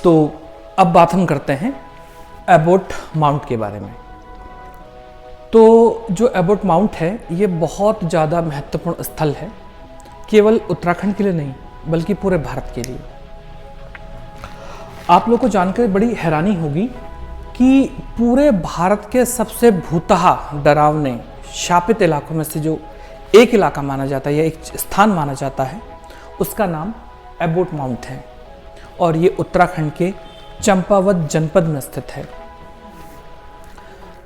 तो अब बात हम करते हैं एबोट माउंट के बारे में। तो जो एबोट माउंट है ये बहुत ज़्यादा महत्वपूर्ण स्थल है, केवल उत्तराखंड के लिए नहीं बल्कि पूरे भारत के लिए। आप लोग को जानकर बड़ी हैरानी होगी कि पूरे भारत के सबसे भूतहा डरावने शापित इलाकों में से जो एक इलाका माना जाता है या एक स्थान माना जाता है उसका नाम एबोट माउंट है और ये उत्तराखंड के चंपावत जनपद में स्थित है।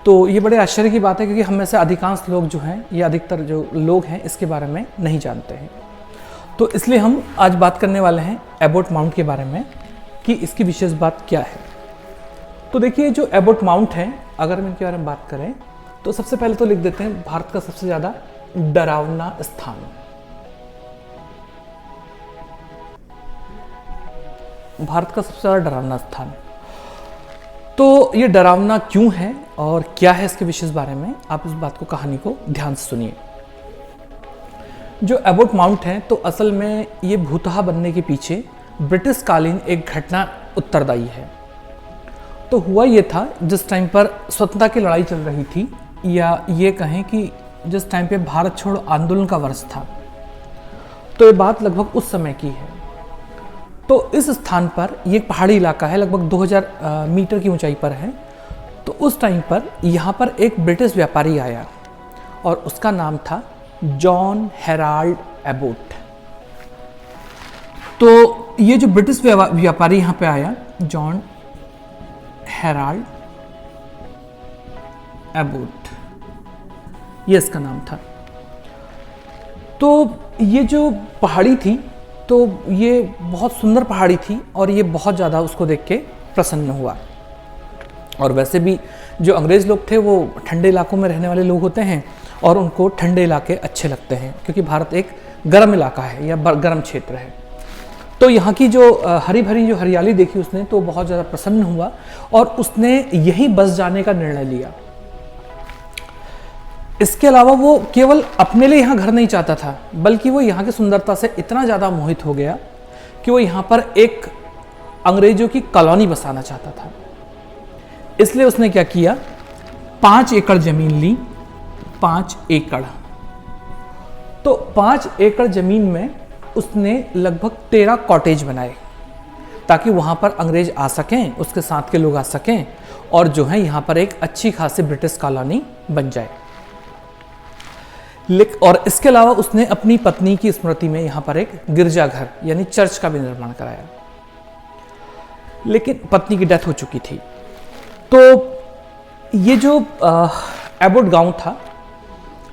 तो ये बड़े आश्चर्य की बात है क्योंकि हम में से अधिकांश लोग जो हैं या अधिकतर जो लोग हैं इसके बारे में नहीं जानते हैं। तो इसलिए हम आज बात करने वाले हैं एबोट माउंट के बारे में कि इसकी विशेष बात क्या है। तो देखिए जो एबोट माउंट है, अगर हम इनके बारे में बात करें तो सबसे पहले तो लिख देते हैं भारत का सबसे ज़्यादा डरावना स्थान। भारत का सबसे ज़्यादा डरावना स्थान। तो ये डरावना क्यों है और क्या है इसके विशेष बारे में, आप इस बात को, कहानी को ध्यान से सुनिए। जो एबोट माउंट है तो असल में ये भूतहा बनने के पीछे ब्रिटिश कालीन एक घटना उत्तरदायी है। तो हुआ ये था जिस टाइम पर स्वतंत्रता की लड़ाई चल रही थी, या ये कहें कि जिस टाइम पे भारत छोड़ो आंदोलन का वर्ष था, तो ये बात लगभग उस समय की है। तो इस स्थान पर ये एक पहाड़ी इलाका है, लगभग 2000 मीटर की ऊंचाई पर है। तो उस टाइम पर यहाँ पर एक ब्रिटिश व्यापारी आया और उसका नाम था जॉन हेराल्ड एबोट। तो ये जो ब्रिटिश व्यापारी यहाँ पे आया, जॉन हेराल्ड एबोट, ये इसका नाम था। तो ये जो पहाड़ी थी तो ये बहुत सुंदर पहाड़ी थी और ये बहुत ज़्यादा उसको देख के प्रसन्न हुआ। और वैसे भी जो अंग्रेज़ लोग थे वो ठंडे इलाकों में रहने वाले लोग होते हैं और उनको ठंडे इलाके अच्छे लगते हैं क्योंकि भारत एक गर्म इलाका है या गर्म क्षेत्र है। तो यहाँ की जो हरी भरी जो हरियाली देखी उसने तो बहुत ज़्यादा प्रसन्न हुआ और उसने यहीं बस जाने का निर्णय लिया। इसके अलावा वो केवल अपने लिए यहाँ घर नहीं चाहता था बल्कि वो यहाँ की सुंदरता से इतना ज़्यादा मोहित हो गया कि वो यहाँ पर एक अंग्रेजों की कॉलोनी बसाना चाहता था। इसलिए उसने क्या किया, 5 एकड़ जमीन ली। 5 एकड़, तो 5 एकड़ जमीन में उसने लगभग 13 कॉटेज बनाए ताकि वहाँ पर अंग्रेज आ सकें, उसके साथ के लोग आ सकें और जो है यहाँ पर एक अच्छी खासी ब्रिटिश कॉलोनी बन जाए। और इसके अलावा उसने अपनी पत्नी की स्मृति में यहाँ पर एक गिरजाघर यानी चर्च का भी निर्माण कराया, लेकिन पत्नी की डेथ हो चुकी थी। तो ये जो एबोट गांव था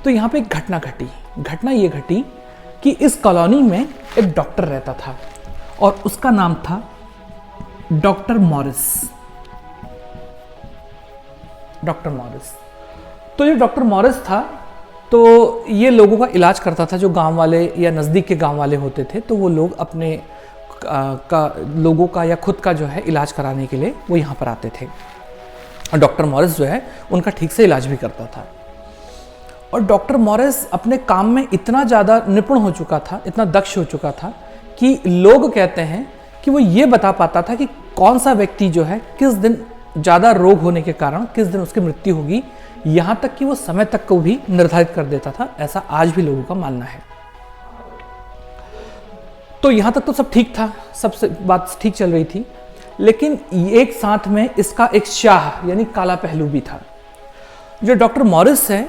तो यहाँ पे एक घटना घटी। घटना ये घटी कि इस कॉलोनी में एक डॉक्टर रहता था और उसका नाम था डॉक्टर मॉरिस। डॉक्टर मॉरिस, तो ये डॉक्टर मॉरिस था तो ये लोगों का इलाज करता था। जो गांव वाले या नज़दीक के गांव वाले होते थे तो वो लोग अपने लोगों का या खुद का जो है इलाज कराने के लिए वो यहाँ पर आते थे और डॉक्टर मॉरिस जो है उनका ठीक से इलाज भी करता था। और डॉक्टर मॉरिस अपने काम में इतना ज़्यादा निपुण हो चुका था, इतना दक्ष हो चुका था कि लोग कहते हैं कि वो ये बता पाता था कि कौन सा व्यक्ति जो है किस दिन ज़्यादा रोग होने के कारण किस दिन उसकी मृत्यु होगी, यहाँ तक कि वो समय तक को भी निर्धारित कर देता था। ऐसा आज भी लोगों का मानना है। तो यहाँ तक तो सब ठीक था, सबसे बात ठीक चल रही थी, लेकिन एक साथ में इसका एक शाह यानी काला पहलू भी था। जो डॉक्टर मॉरिस है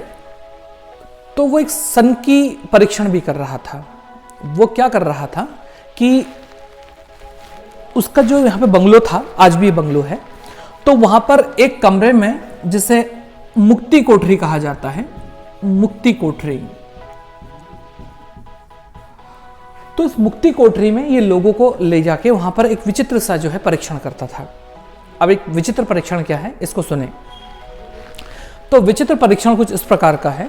तो वो एक सन की परीक्षण भी कर रहा था। वो क्या कर रहा था कि उसका जो यहाँ पे बंगलो था, आज भी बंगलो है, तो वहाँ पर एक कमरे में जिसे मुक्ति कोठरी कहा जाता है, मुक्ति कोठरी, तो इस मुक्ति कोठरी में ये लोगों को ले जाके वहां पर एक विचित्र सा जो है परीक्षण करता था। अब एक विचित्र परीक्षण क्या है इसको सुने। तो विचित्र परीक्षण कुछ इस प्रकार का है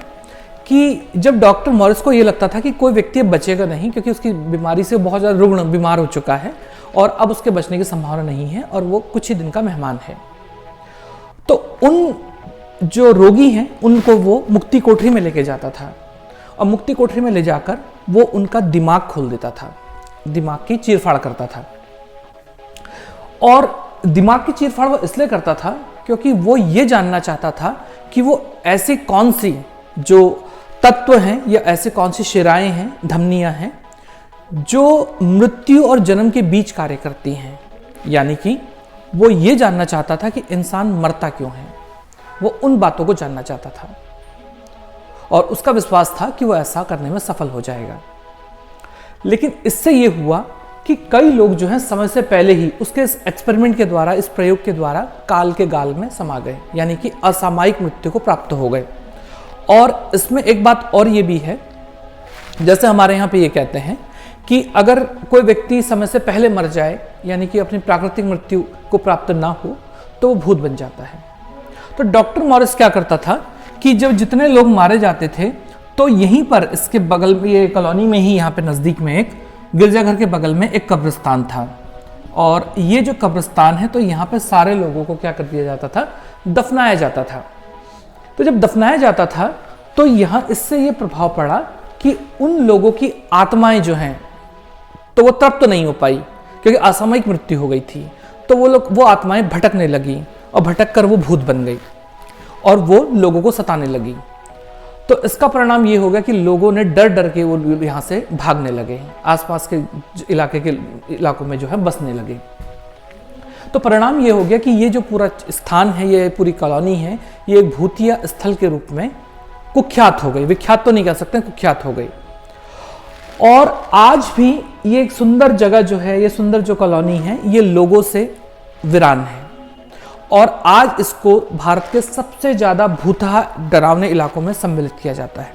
कि जब डॉक्टर मॉरिस को ये लगता था कि कोई व्यक्ति बचेगा नहीं क्योंकि उसकी बीमारी से बहुत ज़्यादा रुग्ण बीमार हो चुका है और अब उसके बचने की संभावना नहीं है और वो कुछ ही दिन का मेहमान है, तो उन जो रोगी हैं उनको वो मुक्ति कोठरी में लेके जाता था और मुक्ति कोठरी में ले जाकर वो उनका दिमाग खोल देता था, दिमाग की चीरफाड़ करता था और दिमाग की चीरफाड़ वो इसलिए करता था क्योंकि वो ये जानना चाहता था कि वो ऐसी कौन सी जो तत्व हैं या ऐसे कौन सी शिराएं हैं, धमनियां हैं जो मृत्यु और जन्म के बीच कार्य करती हैं। यानी कि वो ये जानना चाहता था कि इंसान मरता क्यों है, वो उन बातों को जानना चाहता था और उसका विश्वास था कि वो ऐसा करने में सफल हो जाएगा। लेकिन इससे ये हुआ कि कई लोग जो हैं समय से पहले ही उसके इस एक्सपेरिमेंट के द्वारा, इस प्रयोग के द्वारा काल के गाल में समा गए, यानी कि असामयिक मृत्यु को प्राप्त हो गए। और इसमें एक बात और ये भी है, जैसे हमारे यहाँ पे ये कहते हैं कि अगर कोई व्यक्ति समय से पहले मर जाए, यानी कि अपनी प्राकृतिक मृत्यु को प्राप्त ना हो, तो वो भूत बन जाता है। तो डॉक्टर मॉरिस क्या करता था कि जब जितने लोग मारे जाते थे तो यहीं पर इसके बगल में, ये कॉलोनी में ही यहाँ पे नज़दीक में एक गिरजाघर के बगल में एक कब्रिस्तान था, और ये जो कब्रिस्तान है तो यहाँ पे सारे लोगों को क्या कर दिया जाता था, दफनाया जाता था। तो जब दफनाया जाता था तो यहाँ इससे ये प्रभाव पड़ा कि उन लोगों की आत्माएं जो हैं तो वो तृप्त नहीं हो पाई क्योंकि असामयिक मृत्यु हो गई थी। तो वो आत्माएं भटकने लगी और भटक कर वो भूत बन गई और वो लोगों को सताने लगी। तो इसका परिणाम ये हो गया कि लोगों ने डर डर के वो यहाँ से भागने लगे, आसपास के इलाकों में जो है बसने लगे। तो परिणाम ये हो गया कि ये जो पूरा स्थान है, ये पूरी कॉलोनी है, ये एक भूतिया स्थल के रूप में कुख्यात हो गई। विख्यात तो नहीं कह सकते, कुख्यात हो गई। और आज भी ये एक सुंदर जगह जो है, ये सुंदर जो कॉलोनी है, ये लोगों से वीरान है और आज इसको भारत के सबसे ज्यादा भूतहा डरावने इलाकों में सम्मिलित किया जाता है।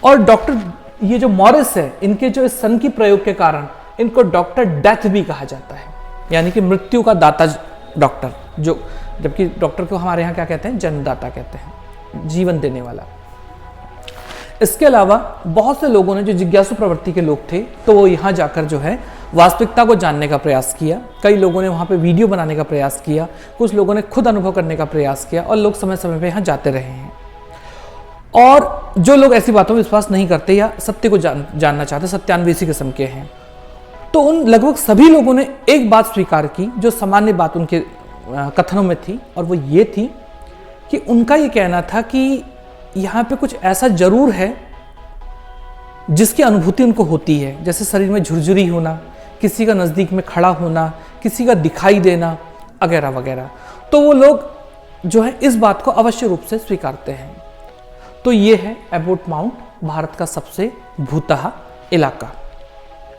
और डॉक्टर ये जो मॉरिस है, इनके जो इस सन की प्रयोग के कारण इनको डॉक्टर डेथ भी कहा जाता है, यानी कि मृत्यु का दाता डॉक्टर, जो जबकि डॉक्टर को हमारे यहाँ क्या कहते हैं, जन्मदाता कहते हैं, जीवन देने वाला। इसके अलावा बहुत से लोगों ने, जो जिज्ञासु प्रवृत्ति के लोग थे, तो वो यहाँ जाकर जो है वास्तविकता को जानने का प्रयास किया। कई लोगों ने वहाँ पे वीडियो बनाने का प्रयास किया, कुछ लोगों ने खुद अनुभव करने का प्रयास किया और लोग समय समय पे यहाँ जाते रहे हैं। और जो लोग ऐसी बातों में विश्वास नहीं करते या सत्य को जानना चाहते, सत्यान्वेषी किस्म के हैं, तो उन लगभग सभी लोगों ने एक बात स्वीकार की जो सामान्य बात उनके कथनों में थी, और वो ये थी कि उनका ये कहना था कि यहाँ पे कुछ ऐसा जरूर है जिसकी अनुभूति उनको होती है, जैसे शरीर में झुरझुरी होना, किसी का नज़दीक में खड़ा होना, किसी का दिखाई देना वगैरह वगैरह। तो वो लोग जो है इस बात को अवश्य रूप से स्वीकारते हैं। तो ये है एबोट माउंट, भारत का सबसे भूतहा इलाका।